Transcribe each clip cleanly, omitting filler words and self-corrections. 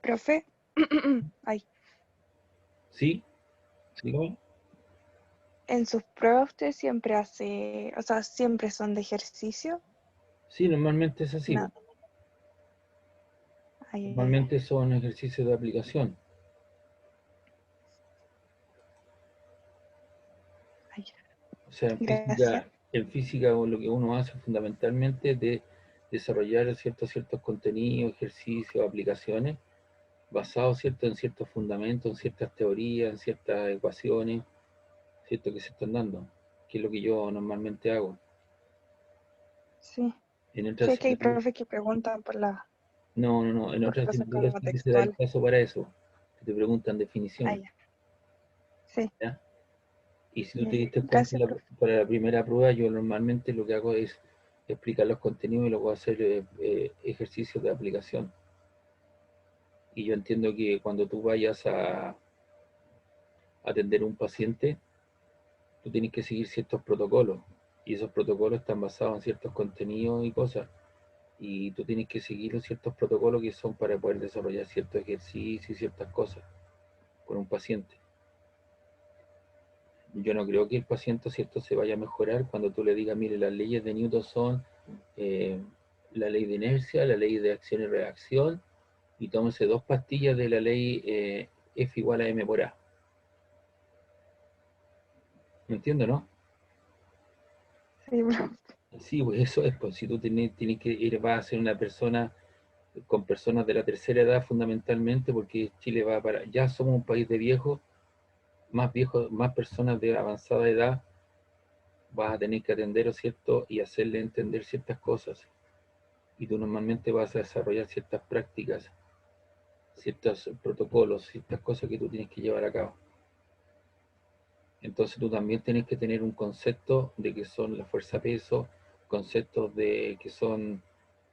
Profe, ay, ¿Sí? Dígame. en sus pruebas usted siempre hace, o sea, siempre son de ejercicio. Sí, normalmente es así. Nada. Ay, ay, ay. Normalmente son ejercicios de aplicación. Ay, O sea, gracias. en física lo que uno hace fundamentalmente es de desarrollar ciertos contenidos, ejercicios, aplicaciones, basados en ciertos fundamentos, en ciertas teorías, en ciertas ecuaciones, cierto que se están dando, que es lo que yo normalmente hago. Sí, En sí, otras es que hay asignaturas, profes que preguntan no, en por otras cosas asignaturas como sí que se da el textuales. caso para eso, que te preguntan Ah, definiciones, ya. Sí, ¿ya? Y si tú ya, te ya. diste cuenta, Gracias, profe. para la primera prueba, yo normalmente lo que hago es explicar los contenidos y luego hacer ejercicios de aplicación. Y yo entiendo que cuando tú vayas a atender a un paciente, tú tienes que seguir ciertos protocolos. Y esos protocolos están basados en ciertos contenidos y cosas. Y tú tienes que seguir ciertos protocolos que son para poder desarrollar ciertos ejercicios y ciertas cosas con un paciente. Yo no creo que el paciente, ¿cierto?, se vaya a mejorar cuando tú le digas, mire, las leyes de Newton son eh, la ley de inercia, la ley de acción y reacción, y tómese 2 pastillas de la ley F igual a M por A. ¿Me entiendes, no? Sí, profe. Sí, pues eso es, pues si tú tienes que ir, vas a ser una persona con personas de la tercera edad fundamentalmente, porque Chile va para, ya somos un país de viejos, más personas de avanzada edad, vas a tener que atender, ¿cierto? Y hacerle entender ciertas cosas. Y tú normalmente vas a desarrollar ciertas prácticas, ciertos protocolos, ciertas cosas que tú tienes que llevar a cabo. Entonces tú también tienes que tener un concepto de que son la fuerza-peso, conceptos de que son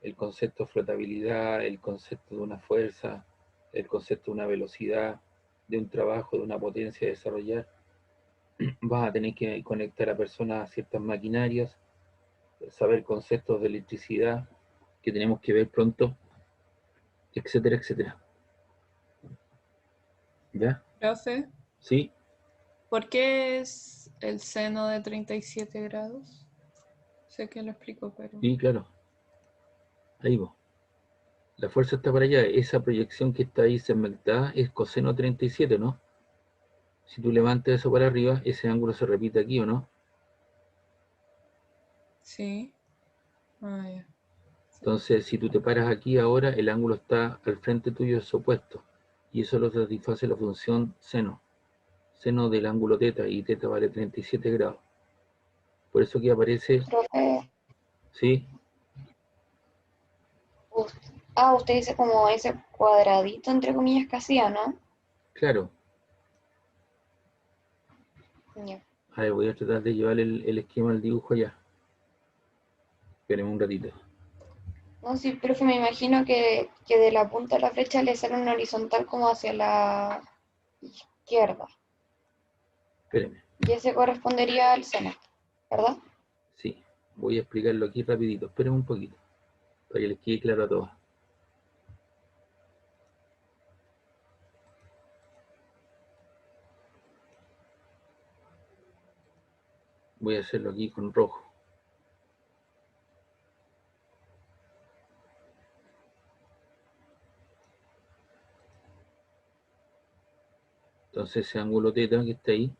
el concepto de flotabilidad, el concepto de una fuerza, el concepto de una velocidad, de un trabajo, de una potencia a desarrollar. Vas a tener que conectar a personas a ciertas maquinarias, saber conceptos de electricidad que tenemos que ver pronto, etcétera, etcétera. ¿Ya? Profe, Sí, ¿por qué es el seno de 37 grados? Sé que lo explico, pero... sí, claro. Ahí va. La fuerza está para allá. Esa proyección que está ahí segmentada es coseno 37, ¿no? Si tú levantas eso para arriba, ese ángulo se repite aquí, ¿o no? Sí. Ah, ya. Sí. Entonces, si tú te paras aquí ahora, el ángulo está al frente tuyo, es opuesto. Y eso lo satisface la función seno. Seno del ángulo teta, y teta vale 37 grados. Por eso que aparece, Profe, ¿sí? usted dice como ese cuadradito, entre comillas, que hacía, ¿no? Claro. Ya. A ver, voy a tratar de llevar el esquema del dibujo allá. Espérenme un ratito. No, sí, profe, me imagino que de la punta de la flecha le sale una horizontal como hacia la izquierda. Espérenme. Y ese correspondería al seno, ¿verdad? Sí. Voy a explicarlo aquí rapidito. Espérenme un poquito, para que les quede claro a todos. Voy a hacerlo aquí con rojo. Entonces ese ángulo teta que está ahí,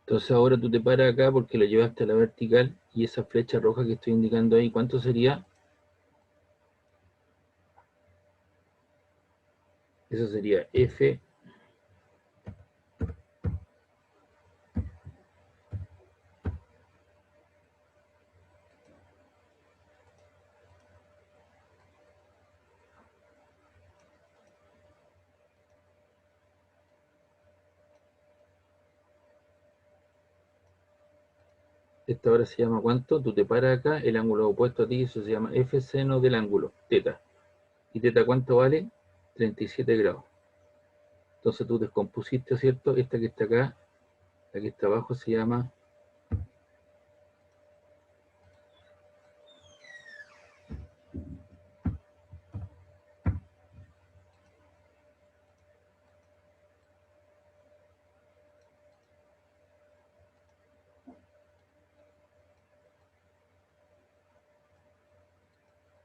entonces ahora tú te paras acá porque lo llevaste a la vertical y esa flecha roja que estoy indicando ahí, ¿cuánto sería? Eso sería F Esta ahora se llama ¿cuánto? Tú te paras acá, el ángulo opuesto a ti, eso se llama F seno del ángulo, teta. ¿Y teta cuánto vale? 37 grados. Entonces tú descompusiste, ¿cierto? Esta que está acá, la que está abajo se llama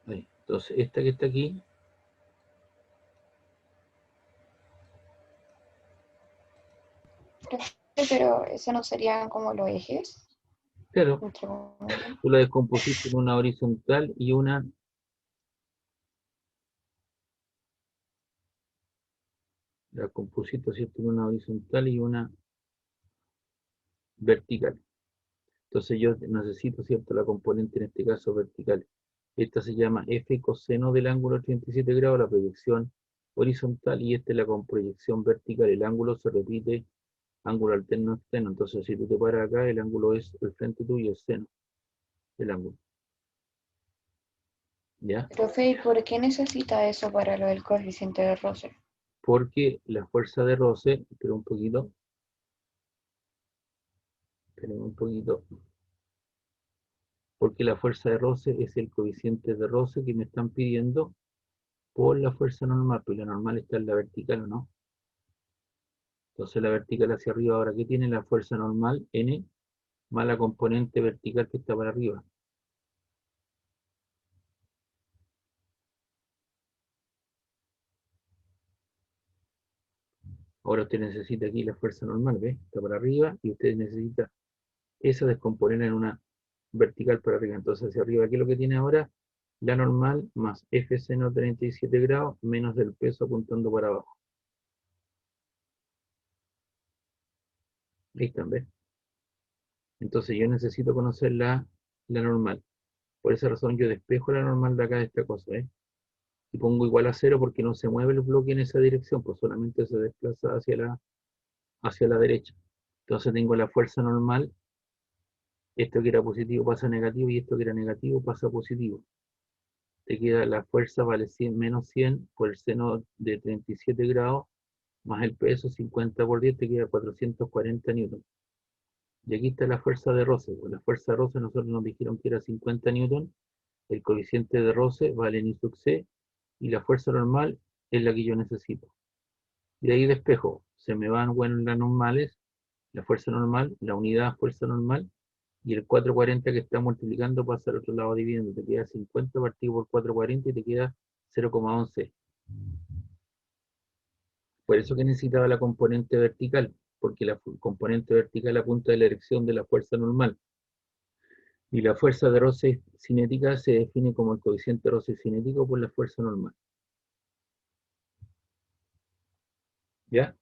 ahí. Entonces esta que está aquí, Pero eso no serían como los ejes, claro, entre comillas. tú la descompusiste en una horizontal y una, la compusiste, ¿cierto? En una horizontal y una vertical. Entonces yo necesito, ¿cierto? La componente en este caso vertical. Esta se llama F coseno del ángulo 37 grados, la proyección horizontal, y esta es la con proyección vertical. El ángulo se repite, ángulo alterno externo. Entonces si tú te paras acá, el ángulo es el frente tuyo, es seno del ángulo. ¿Ya? Profe, ¿y por qué necesita eso para lo del coeficiente de roce? Porque la fuerza de roce, espera un poquito, porque la fuerza de roce es el coeficiente de roce que me están pidiendo por la fuerza normal, pues la normal está en la vertical, ¿o no? Entonces la vertical hacia arriba, ahora, ¿qué tiene la fuerza normal? N más la componente vertical que está para arriba. Ahora usted necesita aquí la fuerza normal, ¿ves? Está para arriba y usted necesita esa descomponer en una vertical para arriba. Entonces hacia arriba, ¿qué es lo que tiene ahora? La normal más F seno 37 grados menos del peso apuntando para abajo. Ahí están, ¿ves? Entonces yo necesito conocer la normal. Por esa razón yo despejo la normal de acá de esta cosa, ¿eh? Y pongo igual a 0 porque no se mueve el bloque en esa dirección, pues solamente se desplaza hacia la derecha. Entonces tengo la fuerza normal, esto que era positivo pasa a negativo y esto que era negativo pasa a positivo. Te queda la fuerza vale 100 menos 100 por el seno de 37 grados más el peso 50 por 10 te queda 440 newton. Y aquí está la fuerza de roce. Pues la fuerza de roce nosotros nos dijeron que era 50 newton. El coeficiente de roce vale N sub C y la fuerza normal es la que yo necesito. Y de ahí despejo. Se me van, bueno, las normales, la fuerza normal, la unidad fuerza normal, y el 440 que está multiplicando pasa al otro lado dividiendo. Te queda 50 partido por 440 y te queda 0,11. Por eso que necesitaba la componente vertical, porque la componente vertical apunta a la dirección de la fuerza normal. Y la fuerza de roce cinética se define como el coeficiente de roce cinético por la fuerza normal. ¿Ya?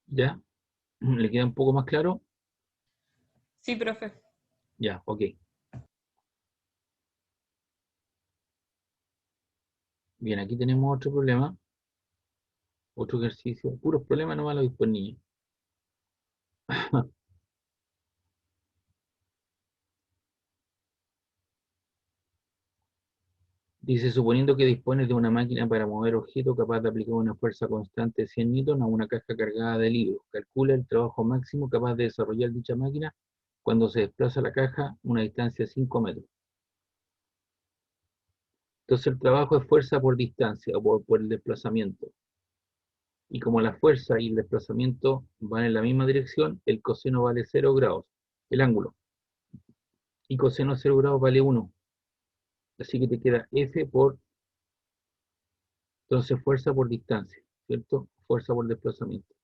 ¿Ya? ¿Le queda un poco más claro? Sí, profe. Ya, ok. Bien, aquí tenemos otro problema, otro ejercicio. Puros problemas nomás lo por niños. Dice, suponiendo que dispones de una máquina para mover objetos capaz de aplicar una fuerza constante de 100 newton a una caja cargada de libros. Calcula el trabajo máximo capaz de desarrollar dicha máquina cuando se desplaza la caja una distancia de 5 metros. Entonces el trabajo es fuerza por distancia o por el desplazamiento. Y como la fuerza y el desplazamiento van en la misma dirección, el coseno vale 0 grados, el ángulo. Y coseno 0 grados vale 1. Así que te queda F por, entonces fuerza por distancia, ¿cierto? Fuerza por desplazamiento.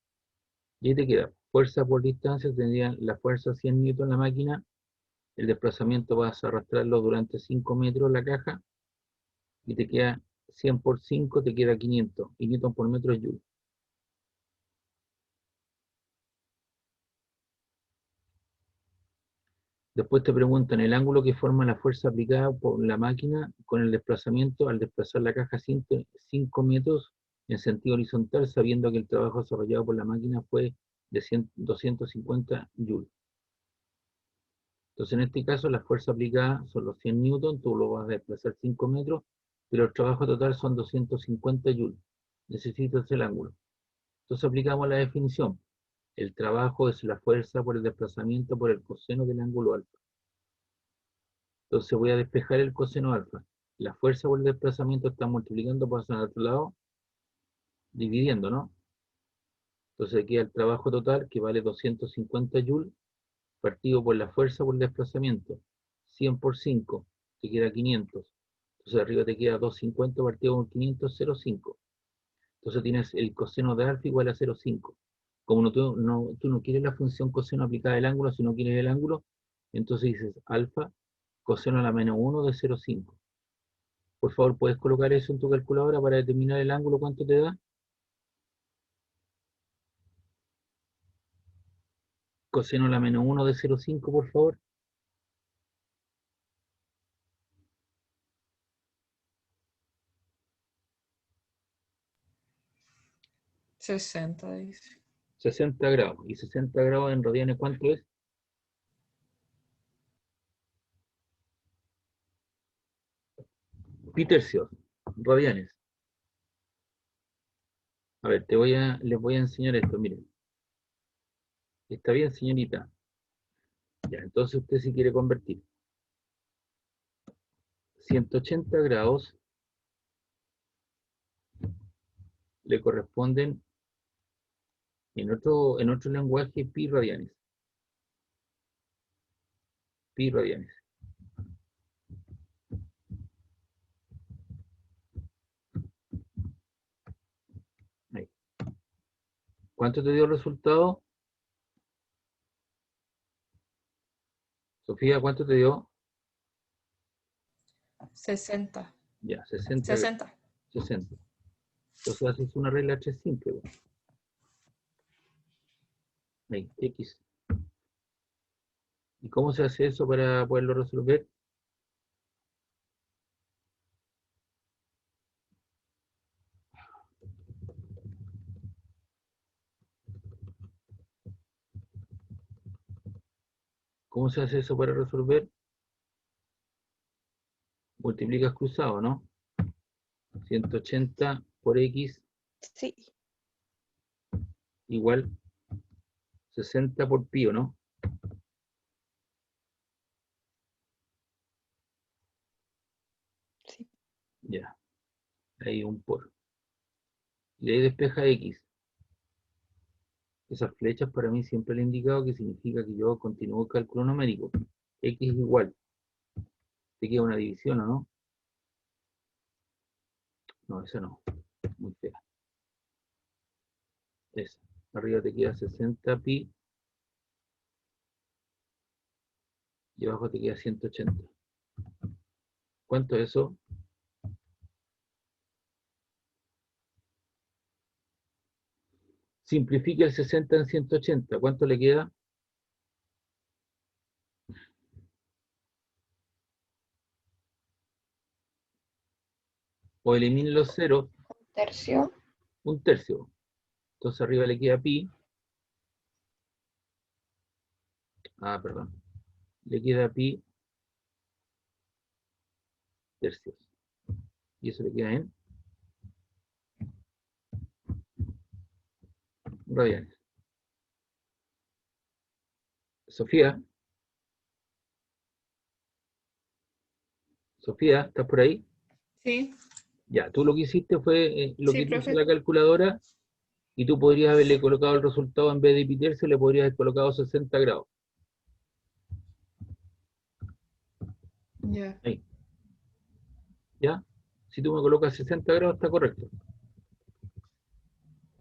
Y ahí te queda fuerza por distancia, tendrían la fuerza 100 newton en la máquina, el desplazamiento vas a arrastrarlo durante 5 metros la caja, y te queda 100 por 5, te queda 500, y newton por metro es joule. Después te preguntan el ángulo que forma la fuerza aplicada por la máquina con el desplazamiento al desplazar la caja 5 metros en sentido horizontal, sabiendo que el trabajo desarrollado por la máquina fue de 250 joules. Entonces, en este caso, la fuerza aplicada son los 100 newton, tú lo vas a desplazar 5 metros, pero el trabajo total son 250 joules. Necesitas el ángulo. Entonces, aplicamos la definición. El trabajo es la fuerza por el desplazamiento por el coseno del ángulo alfa. Entonces, voy a despejar el coseno alfa. La fuerza por el desplazamiento está multiplicando, pasa al otro lado, dividiendo, ¿no? Entonces, aquí el trabajo total, que vale 250 joules, partido por la fuerza por el desplazamiento. 100 por 5, te queda 500. Entonces, arriba te queda 250 partido por 500, 0,5. Entonces, tienes el coseno de alfa igual a 0,5. Como tú no quieres la función coseno aplicada al ángulo, sino quieres el ángulo, entonces dices alfa coseno a la menos 1 de 0,5. Por favor, ¿puedes colocar eso en tu calculadora para determinar el ángulo? ¿Cuánto te da? Coseno a la menos 1 de 0,5, por favor. $60, dice. 60 grados. ¿Y 60 grados en radianes cuánto es? Pi tercios, radianes. A ver, les voy a enseñar esto, miren. ¿Está bien, señorita? Ya, entonces usted si quiere convertir 180 grados le corresponden en otro lenguaje pi radianes. Pi radianes. Ahí. ¿Cuánto te dio el resultado? Sofía, ¿cuánto te dio? 60. Ya, 60. 60. 60. Entonces haces una regla 3 simple. Bueno. Ahí, X. ¿Y cómo se hace eso para poderlo resolver? ¿Cómo se hace eso para resolver? Multiplicas cruzado, ¿no? 180 por X Sí, igual 60 por pi, ¿o no? sí. Ya, ahí un por. Y de ahí despeja X. Esas flechas para mí siempre le he indicado que significa que yo continúo el cálculo numérico. X igual. Te queda una división, ¿o no? No, esa no. Muy fea. Esa. Arriba te queda 60 pi. Y abajo te queda 180. ¿Cuánto es eso? Simplifica el 60 en 180. ¿Cuánto le queda? O elimine los ceros, Tercio. un tercio. Entonces arriba le queda pi. Ah, perdón. Le queda pi tercios. Y eso le queda en radianes. Sofía. Sofía, ¿estás por ahí? Sí, Ya, tú lo que hiciste fue lo sí, que puso profe. la calculadora y tú podrías haberle colocado el resultado en vez de pi tercio, le podrías haber colocado 60 grados. Ya. Ahí. ¿Ya? Si tú me colocas 60 grados, está correcto.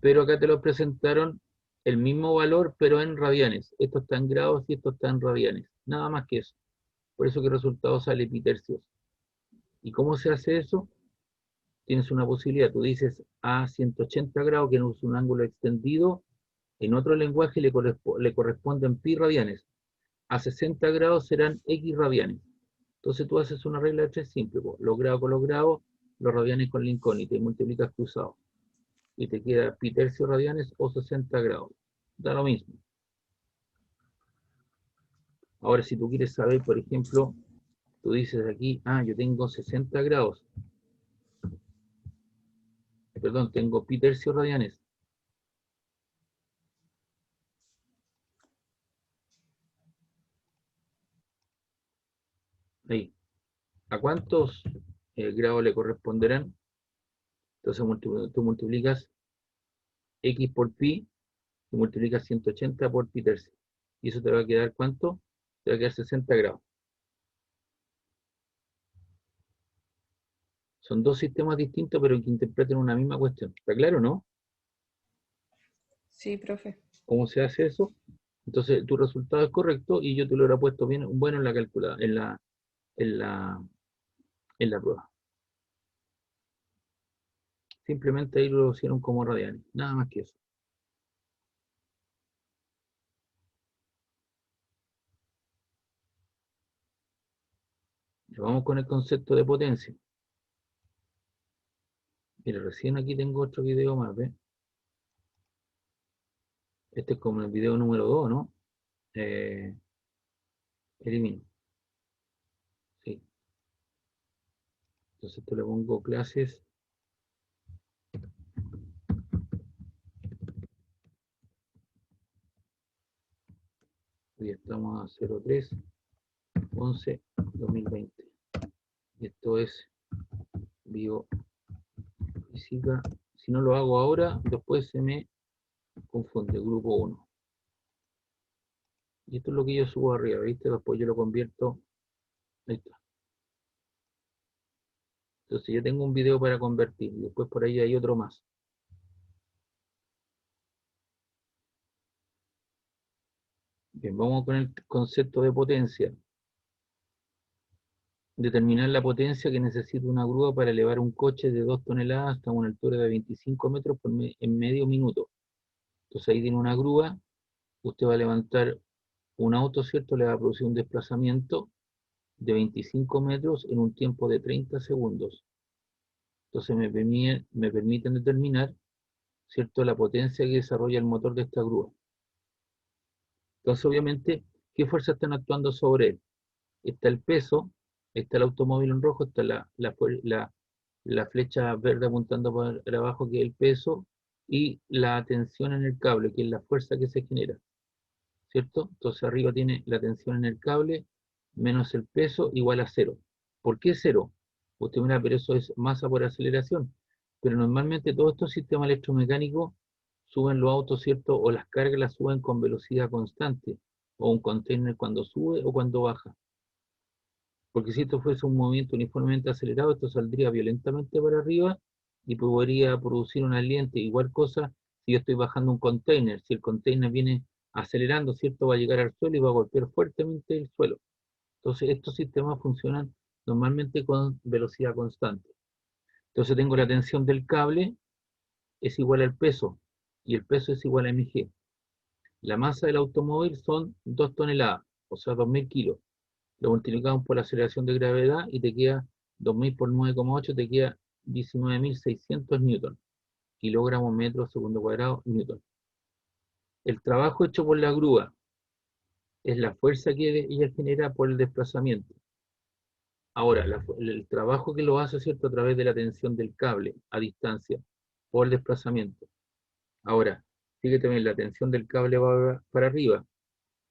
Pero acá te lo presentaron el mismo valor, pero en radianes. Esto está en grados y esto está en radianes. Nada más que eso. Por eso que el resultado sale pi tercios. ¿Y cómo se hace eso? Tienes una posibilidad. Tú dices a 180 grados, que no es un ángulo extendido, en otro lenguaje le corresponden pi radianes. A 60 grados serán x radianes. Entonces tú haces una regla de 3 simple. Los grados con los grados, los radianes con la incógnita y multiplicas cruzado. y te queda pi tercio radianes o 60 grados. Da lo mismo. Ahora, si tú quieres saber, por ejemplo, tú dices aquí, yo tengo 60 grados. Perdón, tengo pi tercio radianes. Ahí. ¿A cuántos grados le corresponderán? Entonces tú multiplicas x por pi y multiplicas 180 por pi tercio. ¿Y eso te va a quedar cuánto? Te va a quedar 60 grados. Son dos sistemas distintos, pero que interpretan una misma cuestión. ¿Está claro, no? Sí, profe. ¿Cómo se hace eso? Entonces tu resultado es correcto y yo te lo hubiera puesto bien, bueno en la calculada, en la prueba. Simplemente ahí lo hicieron como radianes, nada más que eso. Ya vamos con el concepto de potencia. Mira, recién aquí tengo otro video más, ¿ves? Este es como el video número 2, ¿no? Elimino. Sí. Entonces esto le pongo clases. Hoy estamos a 03/11/2020. Y esto es biofísica. Si no lo hago ahora, después se me confunde, grupo 1. Y esto es lo que yo subo arriba, ¿viste? Después yo lo convierto. Ahí está. Entonces yo tengo un video para convertir. Y después por ahí hay otro más. Bien, vamos con el concepto de potencia. Determinar la potencia que necesita una grúa para elevar un coche de 2 toneladas hasta una altura de 25 metros en medio minuto. Entonces ahí tiene una grúa. Usted va a levantar un auto, ¿cierto? Le va a producir un desplazamiento de 25 metros en un tiempo de 30 segundos. Entonces me permiten determinar, ¿cierto?, la potencia que desarrolla el motor de esta grúa. Entonces, obviamente, ¿qué fuerzas están actuando sobre él? Está el peso, está el automóvil en rojo, está la flecha verde apuntando para abajo, que es el peso, y la tensión en el cable, que es la fuerza que se genera, ¿cierto? Entonces arriba tiene la tensión en el cable menos el peso igual a 0. ¿Por qué 0? Usted mira, pero eso es masa por aceleración. Pero normalmente todos estos sistemas electromecánicos suben los autos, ¿cierto? O las cargas las suben con velocidad constante. O un container cuando sube o cuando baja. Porque si esto fuese un movimiento uniformemente acelerado, esto saldría violentamente para arriba y podría producir un aliente. Igual cosa si yo estoy bajando un container. Si el container viene acelerando, ¿cierto? Va a llegar al suelo y va a golpear fuertemente el suelo. Entonces estos sistemas funcionan normalmente con velocidad constante. Entonces tengo la tensión del cable es igual al peso y el peso es igual a mg. La masa del automóvil son 2 toneladas, o sea 2000 kilos. Lo multiplicamos por la aceleración de gravedad y te queda 2000 por 9,8, te queda 19.600 newton. Kilogramos, metro, segundo cuadrado, newton. El trabajo hecho por la grúa es la fuerza que ella genera por el desplazamiento. Ahora, el trabajo que lo hace, ¿cierto?, a través de la tensión del cable a distancia por desplazamiento. Ahora, fíjate bien, la tensión del cable va para arriba,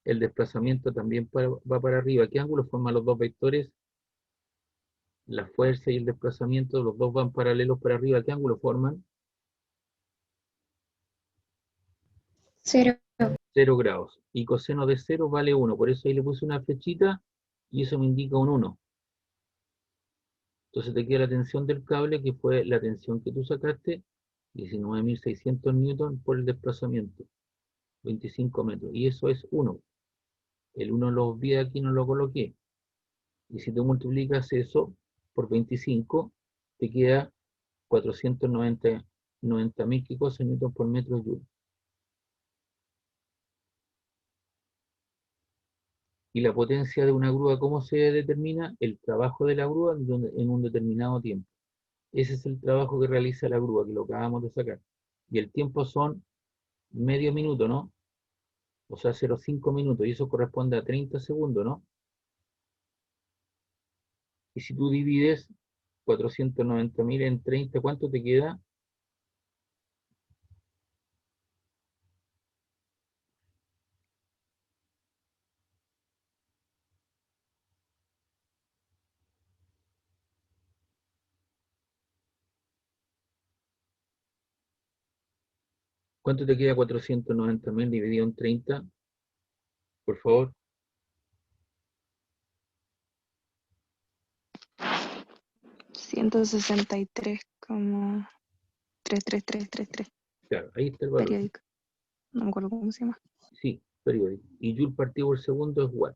el desplazamiento también va para arriba. ¿Qué ángulo forman los dos vectores? La fuerza y el desplazamiento, los dos van paralelos para arriba. ¿Qué ángulo forman? 0. 0 grados. Y coseno de 0 vale 1. Por eso ahí le puse una flechita y eso me indica un 1. Entonces te queda la tensión del cable, que fue la tensión que tú sacaste, 19.600 newton por el desplazamiento, 25 metros. Y eso es 1. El 1 lo obvié aquí, no lo coloqué. Y si tú multiplicas eso por 25, te queda 490.000 ¿qué cosa? Newton por metro joule. Y la potencia de una grúa, ¿cómo se determina? El trabajo de la grúa en un determinado tiempo. Ese es el trabajo que realiza la grúa, que lo acabamos de sacar. Y el tiempo son medio minuto, ¿no? O sea, 0,5 minutos, y eso corresponde a 30 segundos, ¿no? Y si tú divides 490.000 en 30, ¿cuánto te queda? ¿Cuánto te queda 490.000 dividido en 30? Por favor. 163,33333 Claro, ahí está el valor. periódico. No me acuerdo cómo se llama. Sí, periódico. Y Joule partido por segundo es watt.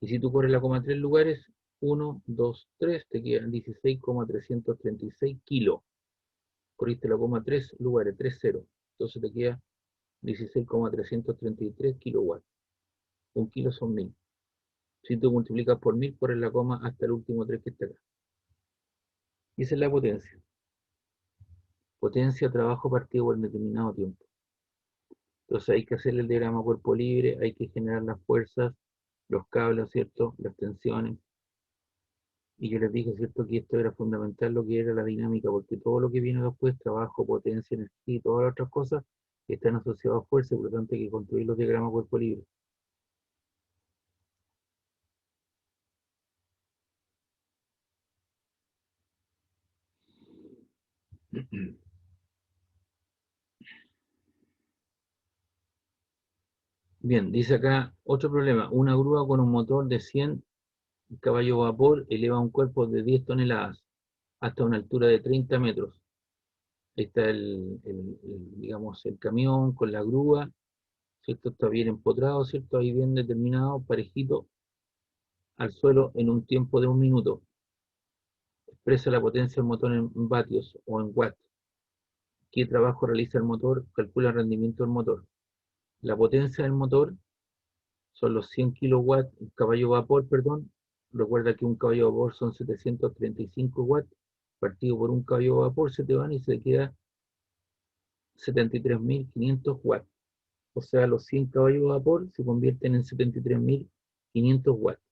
Y si tú corres la coma 3 lugares, 1, 2, 3, te quedan 16,336 kilos. Corriste la coma 3 lugares, 3 0. Entonces te queda 16,333 kilowatts. Un kilo son 1000. Si tú multiplicas por 1000, corres la coma hasta el último 3 que está acá. Y esa es la potencia. Potencia, trabajo partido por determinado tiempo. Entonces hay que hacer el diagrama cuerpo libre, hay que generar las fuerzas, los cables, ¿cierto? Las tensiones. Y yo les dije, ¿cierto? Que esto era fundamental lo que era la dinámica, porque todo lo que viene después, trabajo, potencia, energía y todas las otras cosas, están asociados a fuerza, y por lo tanto hay que construir los diagramas cuerpo libre. Bien, dice acá otro problema. Una grúa con un motor de 100 caballos vapor eleva un cuerpo de 10 toneladas hasta una altura de 30 metros. Ahí está digamos, el camión con la grúa, ¿cierto? Está bien empotrado, ¿cierto? Ahí bien determinado, parejito al suelo en un tiempo de 1 minuto. Expresa la potencia del motor en vatios o en watts. ¿Qué trabajo realiza el motor? Calcula el rendimiento del motor. La potencia del motor son los 100 kilowatts, caballo vapor, perdón. Recuerda que un caballo vapor son 735 watts. Partido por un caballo vapor se te van y se queda 73.500 watts. O sea, los 100 caballos vapor se convierten en 73.500 watts.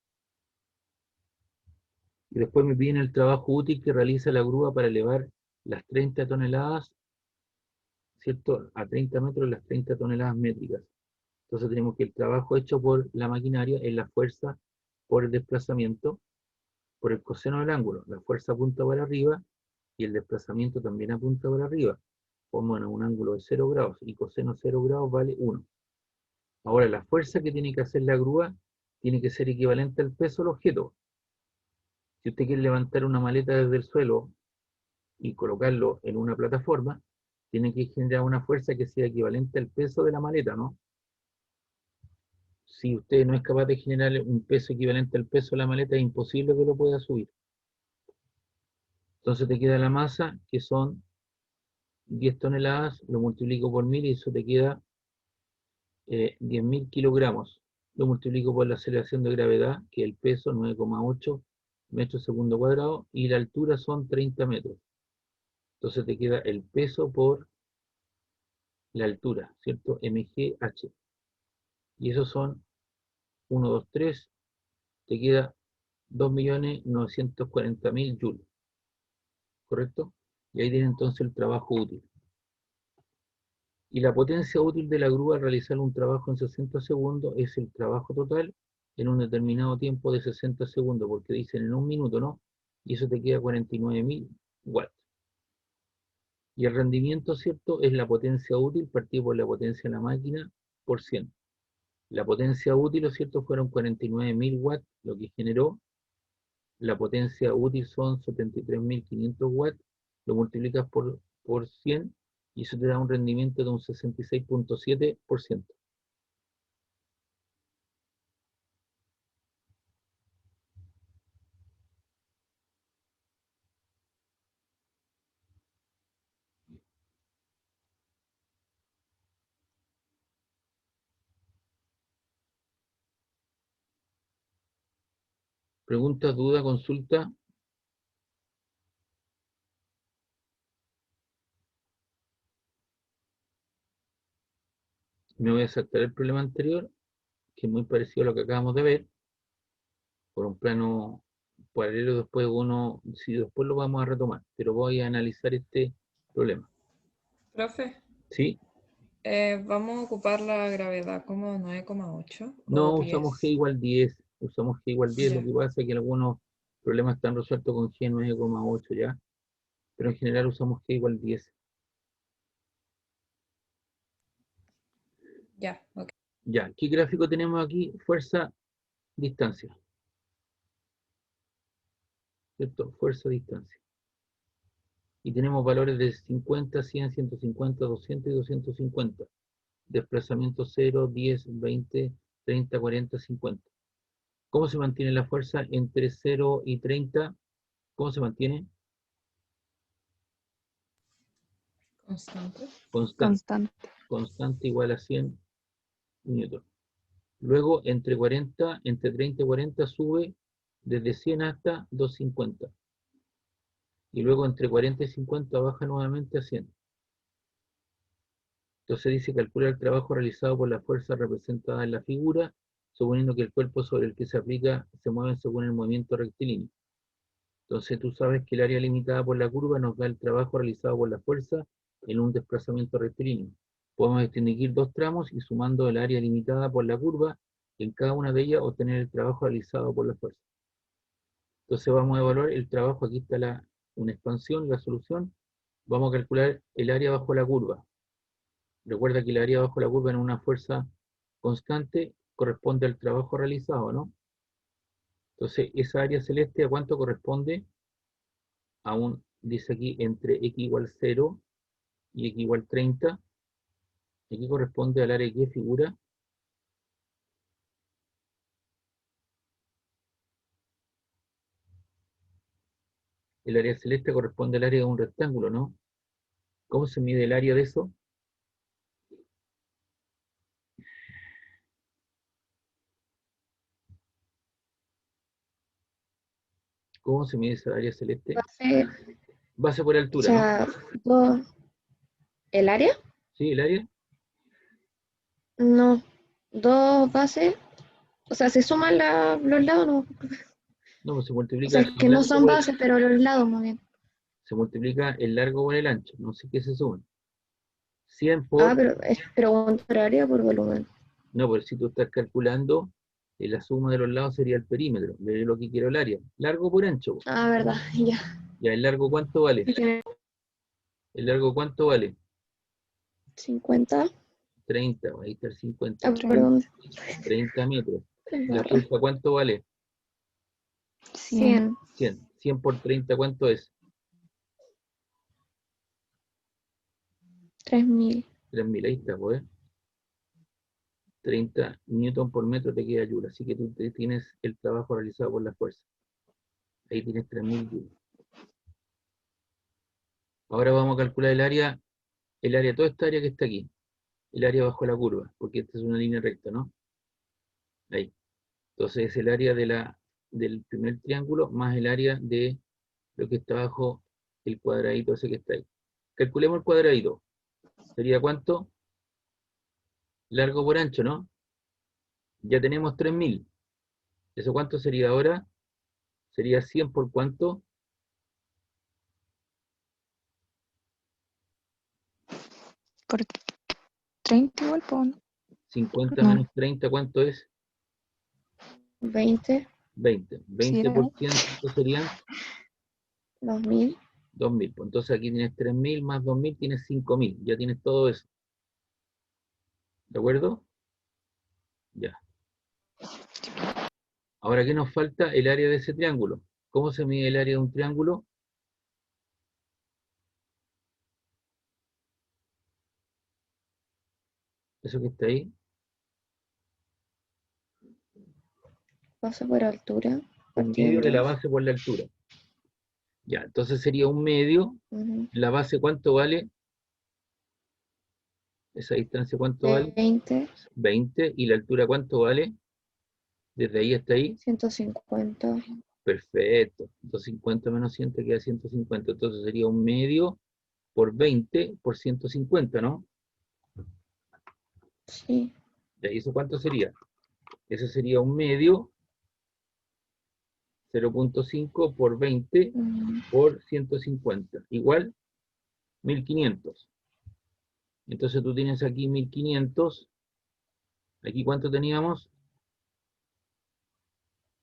Y después me piden el trabajo útil que realiza la grúa para elevar las 30 toneladas, ¿cierto? A 30 metros las 30 toneladas métricas. Entonces tenemos que el trabajo hecho por la maquinaria es la fuerza por el desplazamiento, por el coseno del ángulo. La fuerza apunta para arriba y el desplazamiento también apunta para arriba. Ponemos un ángulo de 0 grados y coseno 0 grados vale 1. Ahora, la fuerza que tiene que hacer la grúa tiene que ser equivalente al peso del objeto. Si usted quiere levantar una maleta desde el suelo y colocarlo en una plataforma, tiene que generar una fuerza que sea equivalente al peso de la maleta, ¿no? Si usted no es capaz de generar un peso equivalente al peso de la maleta, es imposible que lo pueda subir. Entonces te queda la masa, que son 10 toneladas, lo multiplico por 1000 y eso te queda 10.000 kilogramos. Lo multiplico por la aceleración de gravedad, que es el peso, 9,8 metros segundo cuadrado, y la altura son 30 metros. Entonces te queda el peso por la altura, ¿cierto? MGH. Y esos son 1, 2, 3, te queda 2.940.000 joules, ¿correcto? Y ahí tiene entonces el trabajo útil. Y la potencia útil de la grúa al realizar un trabajo en 60 segundos es el trabajo total en un determinado tiempo de 60 segundos, porque dicen en 1 minuto, ¿no? Y eso te queda 49.000 watts. Y el rendimiento, ¿cierto? Es la potencia útil partido por la potencia de la máquina por 100. La potencia útil, ¿cierto? Fueron 49.000 watts, lo que generó. La potencia útil son 73.500 watts, lo multiplicas por 100 y eso te da un rendimiento de un 66,7%. ¿Preguntas, duda, consulta? Me voy a saltar el problema anterior, que es muy parecido a lo que acabamos de ver, por un plano paralelo. Después uno, si después lo vamos a retomar, pero voy a analizar este problema. Profe, ¿Sí? vamos a ocupar la gravedad como 9,8 No, o usamos G 10. igual 10. Usamos G igual 10. Lo Ya, que pasa es que algunos problemas están resueltos con G 9,8 ya. Pero en general usamos G igual 10. ya, ok. Ya, ¿qué gráfico tenemos aquí? Fuerza, distancia. ¿Cierto? Fuerza, distancia. Y tenemos valores de 50, 100, 150, 200 y 250. Desplazamiento 0, 10, 20, 30, 40, 50. ¿Cómo se mantiene la fuerza entre 0 y 30? ¿Cómo se mantiene? Constante. Constante. Constante. Constante igual a 100 newton. Luego, entre 30 y 40 sube desde 100 hasta 250. Y luego entre 40 y 50 baja nuevamente a 100. Entonces dice calcula el trabajo realizado por la fuerza representada en la figura, suponiendo que el cuerpo sobre el que se aplica se mueve según el movimiento rectilíneo. Entonces tú sabes que el área limitada por la curva nos da el trabajo realizado por la fuerza en un desplazamiento rectilíneo. Podemos distinguir dos tramos y sumando el área limitada por la curva, en cada una de ellas obtener el trabajo realizado por la fuerza. Entonces vamos a evaluar el trabajo, aquí está una expansión, la solución. Vamos a calcular el área bajo la curva. Recuerda que el área bajo la curva en una fuerza constante corresponde al trabajo realizado, ¿no? Entonces, esa área celeste, ¿a cuánto corresponde? Dice aquí, entre x igual 0 y x igual 30. Aquí corresponde al área que figura. El área celeste corresponde al área de un rectángulo, ¿no? ¿Cómo se mide el área de eso? ¿Cómo se mide esa área celeste? Base, Base por o altura, ¿no? sea, ¿el área? ¿Sí, el área? No, dos bases, o sea, se suman los lados, no. No, pues se O multiplica sea, el que no largo son por bases, pero los lados más bien. se multiplica el largo por el ancho. No sé qué se suma. 100 Ah, por... pero es pregunta por área o por volumen. No, pero si tú estás calculando, la suma de los lados sería el perímetro, de lo que quiero el área. Largo por ancho, po. Ah, verdad, ya. Ya, ¿el largo cuánto vale? Sí, tiene ¿El largo cuánto vale? 50. 30, ahí está el 50. Ah, 30, perdón, 30 metros. ¿Y la barra. fuerza cuánto vale? 100. 100. 100. 100 por 30, ¿cuánto es? 3000. 3000, ahí está, pues. 30 newton por metro te queda joule. Así que tú tienes el trabajo realizado por la fuerza. Ahí tienes 3000 joules. Ahora vamos a calcular toda esta área que está aquí. El área bajo la curva, porque esta es una línea recta, ¿no? Ahí. Entonces es el área del primer triángulo más el área de lo que está bajo el cuadradito ese que está ahí. Calculemos el cuadradito. ¿Sería cuánto? Largo por ancho, ¿no? Ya tenemos 3000. ¿Eso cuánto sería ahora? Sería 100 por cuánto? Por 30 igual, pues, ¿no? 50 No, menos 30, ¿cuánto es? 20. 20. sí 20 era. por 100, ¿cuánto serían? 2000. 2000. Pues entonces aquí tienes 3000 más 2000, tienes 5000. Ya tienes todo eso. ¿De acuerdo? Ya. Ahora, ¿qué nos falta? El área de ese triángulo. ¿Cómo se mide el área de un triángulo? Eso que está ahí. Base por altura. Un medio de la Partiendo. base por la altura. Ya, entonces sería un medio. Ujú. ¿La base cuánto vale? ¿Esa distancia cuánto vale? 20. 20. ¿Y la altura cuánto vale? Desde ahí hasta ahí. 150. Perfecto. 250 menos 100 te queda 150. Entonces sería un medio por 20 por 150, ¿no? Sí. ¿Y eso cuánto sería? Eso sería un medio, 0.5 por 20 por 150, igual 1500. Entonces tú tienes aquí 1500, aquí ¿cuánto teníamos?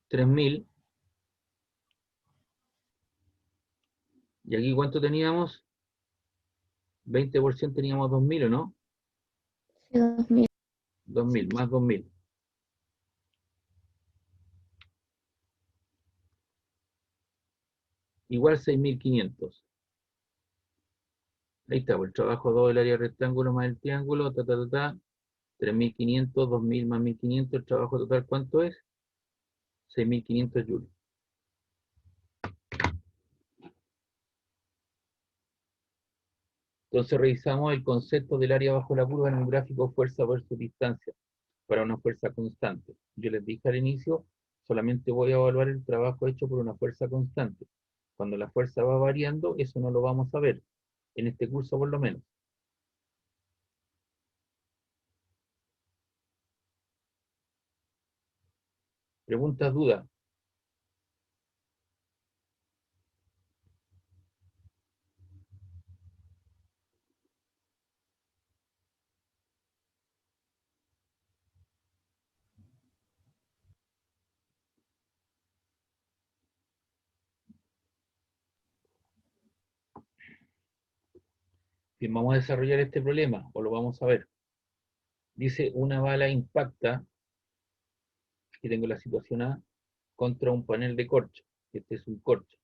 3000, y aquí ¿cuánto teníamos? 20% teníamos 2000, ¿o no? Sí, 2000. 2000, más 2000. Igual 6500. Ahí está, pues el trabajo 2 del área rectángulo más el triángulo, 3500, 2000 más 1500, el trabajo total, ¿cuánto es? 6500 joules. Entonces revisamos el concepto del área bajo la curva en el gráfico fuerza versus distancia para una fuerza constante. Yo les dije al inicio, solamente voy a evaluar el trabajo hecho por una fuerza constante. Cuando la fuerza va variando, eso no lo vamos a ver, en este curso por lo menos. Preguntas, dudas. Bien, vamos a desarrollar este problema, o lo vamos a ver. Dice, una bala impacta, aquí tengo la situación A, contra un panel de corcho. Este es un corcho.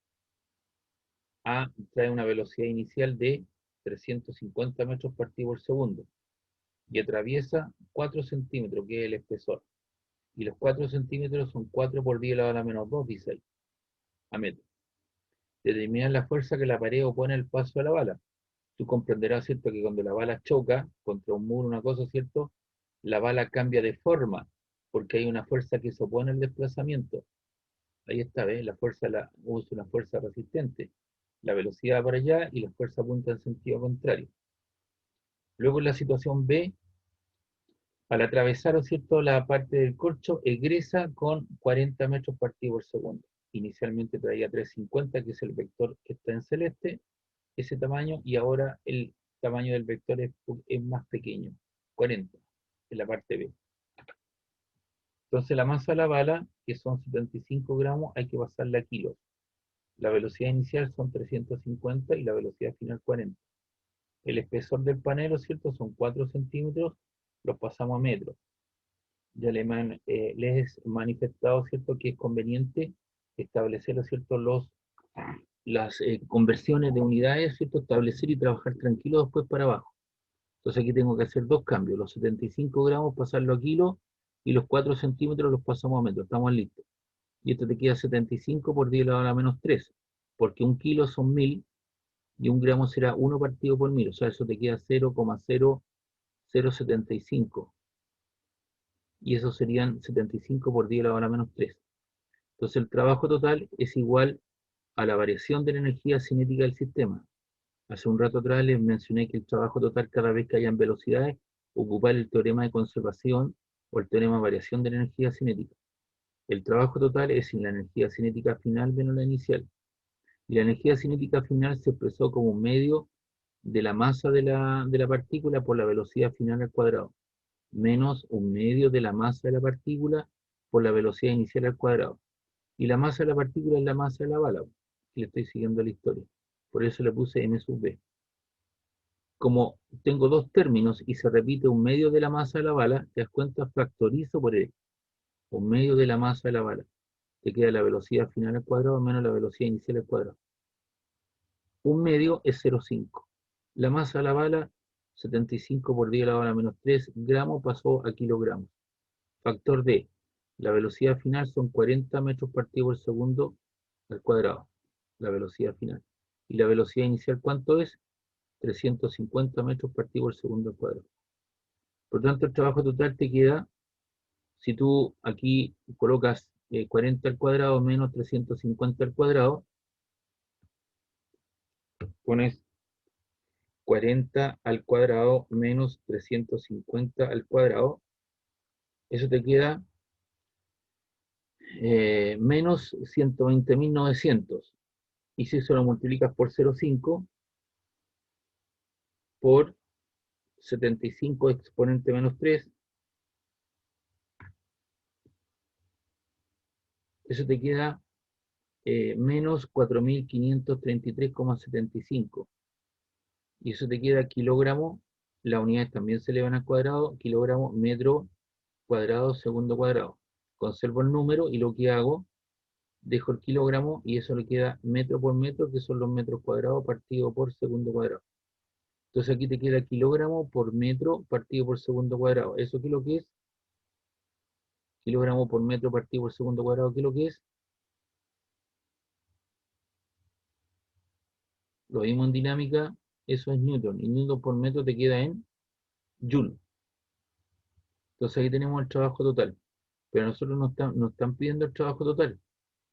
A trae una velocidad inicial de 350 metros por segundo y atraviesa 4 centímetros, que es el espesor. Y los 4 centímetros son 4 por 10 elevado a la menos 2, dice ahí, a metro. Determinar la fuerza que la pared opone al paso de la bala. Tú comprenderás, ¿cierto?, que cuando la bala choca contra un muro, una cosa, ¿cierto?, la bala cambia de forma, porque hay una fuerza que se opone al desplazamiento. Ahí está, ¿ves? La fuerza usa una fuerza resistente. La velocidad para allá y la fuerza apunta en sentido contrario. Luego en la situación B, al atravesar, ¿cierto?, la parte del corcho, egresa con 40 metros partido por segundo. Inicialmente traía 350, que es el vector que está en celeste, ese tamaño, y ahora el tamaño del vector es más pequeño, 40, en la parte B. Entonces la masa de la bala, que son 75 gramos, hay que pasarla a kilos. La velocidad inicial son 350 y la velocidad final 40. El espesor del panel, ¿cierto?, son 4 centímetros, los pasamos a metros. Ya les he manifestado, ¿cierto?, que es conveniente establecer, ¿cierto?, las conversiones de unidades, ¿cierto?, establecer y trabajar tranquilo después para abajo. Entonces aquí tengo que hacer dos cambios, los 75 gramos pasarlo a kilo y los 4 centímetros los pasamos a metro, estamos listos. Y esto te queda 75 por 10 elevado a la menos 3, porque un kilo son 1000 y un gramo será 1 partido por 1000, o sea, eso te queda 0,0075. Y eso serían 75 por 10 elevado a la menos 3. Entonces el trabajo total es igual a la variación de la energía cinética del sistema. Hace un rato atrás les mencioné que el trabajo total cada vez que hayan velocidades, ocupar el teorema de conservación o el teorema de variación de la energía cinética. El trabajo total es sin la energía cinética final menos la inicial. Y la energía cinética final se expresó como un medio de la masa de la partícula por la velocidad final al cuadrado, menos un medio de la masa de la partícula por la velocidad inicial al cuadrado. Y la masa de la partícula es la masa de la bala. Y le estoy siguiendo la historia. Por eso le puse m sub b. Como tengo dos términos y se repite un medio de la masa de la bala, te das cuenta, factorizo por él. Un medio de la masa de la bala. Te queda la velocidad final al cuadrado menos la velocidad inicial al cuadrado. Un medio es 0,5. La masa de la bala, 75 por 10 elevado a la menos 3 gramos, pasó a kilogramos. Factor D. La velocidad final son 40 metros partido por segundo al cuadrado. La velocidad final. Y la velocidad inicial, ¿cuánto es? 350 metros partido por segundo al cuadrado. Por tanto, el trabajo total te queda, si tú aquí colocas 40 al cuadrado menos 350 al cuadrado, pones 40 al cuadrado menos 350 al cuadrado. Eso te queda menos 120.900. Y si eso lo multiplicas por 0,5, por 75 exponente menos 3, eso te queda menos 4.533,75. Y eso te queda kilogramo, las unidades también se elevan al cuadrado, kilogramo, metro cuadrado, segundo cuadrado. Conservo el número y lo que hago, dejo el kilogramo y eso le queda metro por metro, que son los metros cuadrados partido por segundo cuadrado. Entonces aquí te queda kilogramo por metro partido por segundo cuadrado. ¿Eso qué es lo que es? Kilogramo por metro partido por segundo cuadrado, ¿qué es lo que es? Lo mismo en dinámica, eso es Newton. Y Newton por metro te queda en Joule. Entonces ahí tenemos el trabajo total. Pero nosotros no están pidiendo el trabajo total.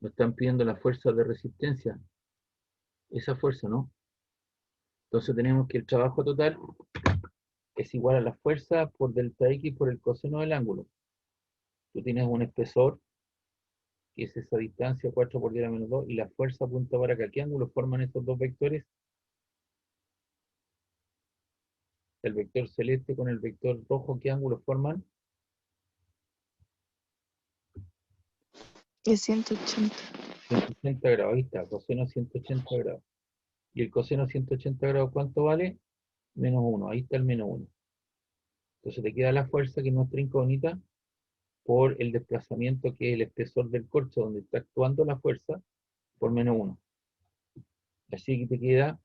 Nos están pidiendo la fuerza de resistencia. Esa fuerza, ¿no? Entonces tenemos que el trabajo total es igual a la fuerza por delta X por el coseno del ángulo. Tú tienes un espesor, que es esa distancia, 4 por 10 a la menos 2, y la fuerza apunta para acá. ¿Qué ángulo forman estos dos vectores? El vector celeste con el vector rojo, ¿qué ángulo forman? Es 180. 180 grados, ahí está, coseno 180 grados. ¿Y el coseno 180 grados cuánto vale? Menos 1, ahí está el menos 1. Entonces te queda la fuerza, que es nuestra incógnita, por el desplazamiento, que es el espesor del corcho, donde está actuando la fuerza, por menos 1. Así que te queda,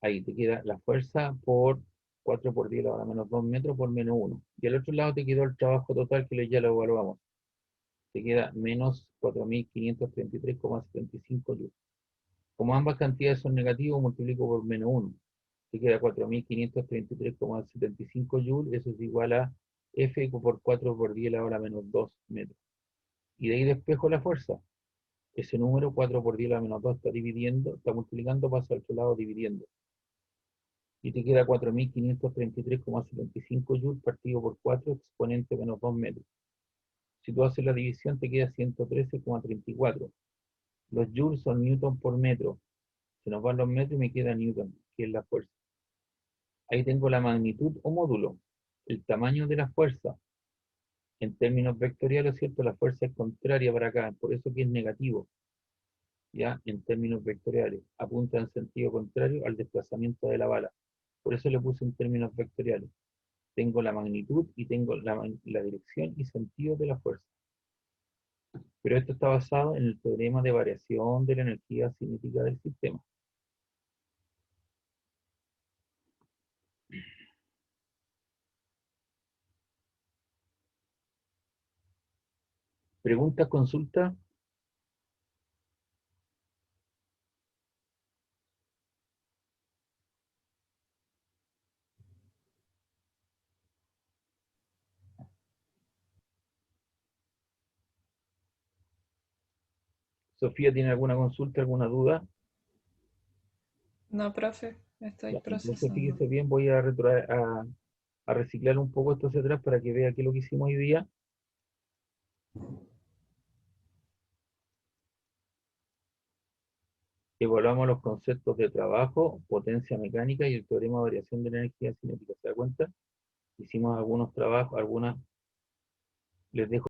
ahí te queda la fuerza por 4 por 10 a la menos 2 metros por menos 1. Y al otro lado te quedó el trabajo total, que ya lo evaluamos. Te queda menos 4.533,75 joules. Como ambas cantidades son negativas, multiplico por menos 1. Te queda 4.533,75 joules, eso es igual a F por 4 por 10 a la hora menos 2 metros. Y de ahí despejo la fuerza. Ese número, 4 por 10 a la menos 2, está dividiendo, está multiplicando, pasa al otro lado dividiendo. Y te queda 4.533,75 joules partido por 4 exponente menos 2 metros. Si tú haces la división, te queda 113,34. Los joules son newton por metro. Se nos van los metros y me queda newton, que es la fuerza. Ahí tengo la magnitud o módulo, el tamaño de la fuerza. En términos vectoriales, ¿cierto? La fuerza es contraria para acá, por eso que es negativo. ¿Ya? En términos vectoriales, apunta en sentido contrario al desplazamiento de la bala. Por eso le puse en términos vectoriales. Tengo la magnitud y tengo la dirección y sentido de la fuerza. Pero esto está basado en el teorema de variación de la energía cinética del sistema. ¿Preguntas, consultas? ¿Sofía tiene alguna consulta, alguna duda? No, profe, estoy Ya, entonces procesando. fíjese bien, voy a reciclar un poco esto hacia atrás para que vea qué es lo que hicimos hoy día. Evaluamos los conceptos de trabajo, potencia mecánica y el teorema de variación de la energía cinética. ¿Se da cuenta? Hicimos algunos trabajos, les dejo